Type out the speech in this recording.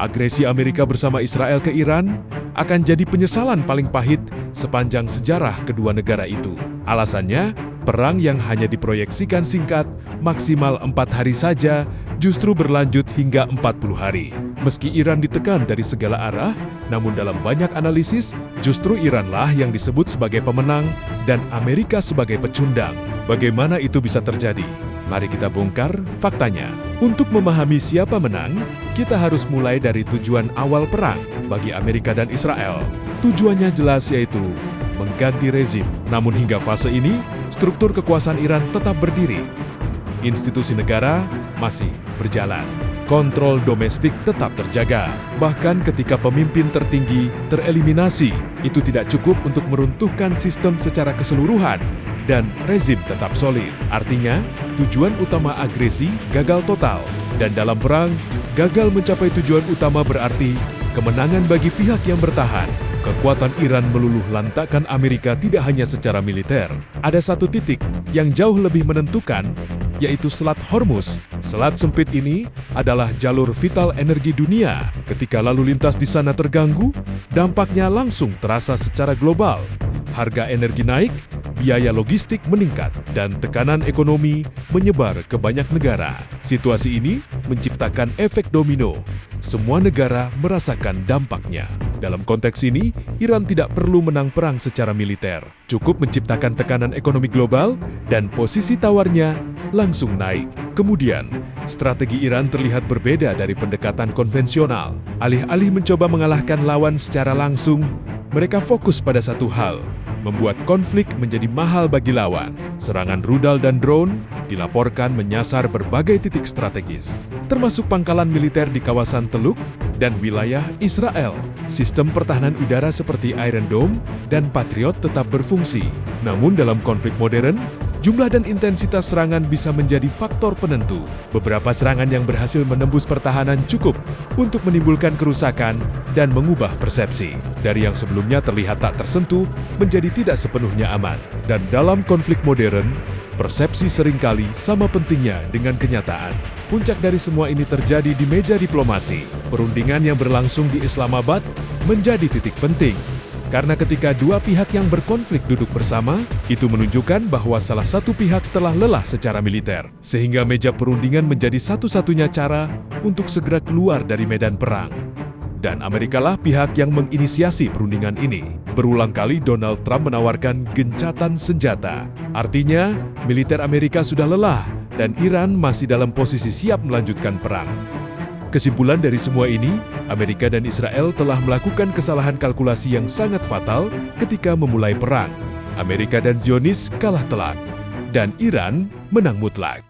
Agresi Amerika bersama Israel ke Iran akan jadi penyesalan paling pahit sepanjang sejarah kedua negara itu. Alasannya, perang yang hanya diproyeksikan singkat, maksimal 4 hari saja, justru berlanjut hingga 40 hari. Meski Iran ditekan dari segala arah, namun dalam banyak analisis, justru Iranlah yang disebut sebagai pemenang dan Amerika sebagai pecundang. Bagaimana itu bisa terjadi? Mari kita bongkar faktanya. Untuk memahami siapa menang, kita harus mulai dari tujuan awal perang bagi Amerika dan Israel. Tujuannya jelas, yaitu mengganti rezim. Namun hingga fase ini, struktur kekuasaan Iran tetap berdiri. Institusi negara masih berjalan. Kontrol domestik tetap terjaga. Bahkan ketika pemimpin tertinggi tereliminasi, itu tidak cukup untuk meruntuhkan sistem secara keseluruhan dan rezim tetap solid. Artinya, tujuan utama agresi gagal total. Dan dalam perang, gagal mencapai tujuan utama berarti kemenangan bagi pihak yang bertahan. Kekuatan Iran meluluh lantakkan Amerika tidak hanya secara militer. Ada satu titik yang jauh lebih menentukan, yaitu Selat Hormuz. Selat sempit ini adalah jalur vital energi dunia. Ketika lalu lintas di sana terganggu, dampaknya langsung terasa secara global. Harga energi naik, biaya logistik meningkat, dan tekanan ekonomi menyebar ke banyak negara. Situasi ini menciptakan efek domino. Semua negara merasakan dampaknya. Dalam konteks ini, Iran tidak perlu menang perang secara militer. Cukup menciptakan tekanan ekonomi global dan posisi tawarnya langsung naik. Kemudian, strategi Iran terlihat berbeda dari pendekatan konvensional. Alih-alih mencoba mengalahkan lawan secara langsung, mereka fokus pada satu hal: membuat konflik menjadi mahal bagi lawan. Serangan rudal dan drone dilaporkan menyasar berbagai titik strategis, termasuk pangkalan militer di kawasan Teluk dan wilayah Israel. Sistem pertahanan udara seperti Iron Dome dan Patriot tetap berfungsi. Namun dalam konflik modern, jumlah dan intensitas serangan bisa menjadi faktor penentu. Beberapa serangan yang berhasil menembus pertahanan cukup untuk menimbulkan kerusakan dan mengubah persepsi. Dari yang sebelumnya terlihat tak tersentuh, menjadi tidak sepenuhnya aman. Dan dalam konflik modern, persepsi seringkali sama pentingnya dengan kenyataan. Puncak dari semua ini terjadi di meja diplomasi. Perundingan yang berlangsung di Islamabad menjadi titik penting. Karena ketika dua pihak yang berkonflik duduk bersama, itu menunjukkan bahwa salah satu pihak telah lelah secara militer. Sehingga meja perundingan menjadi satu-satunya cara untuk segera keluar dari medan perang. Dan Amerikalah pihak yang menginisiasi perundingan ini. Berulang kali Donald Trump menawarkan gencatan senjata. Artinya, militer Amerika sudah lelah dan Iran masih dalam posisi siap melanjutkan perang. Kesimpulan dari semua ini, Amerika dan Israel telah melakukan kesalahan kalkulasi yang sangat fatal ketika memulai perang. Amerika dan Zionis kalah telak, dan Iran menang mutlak.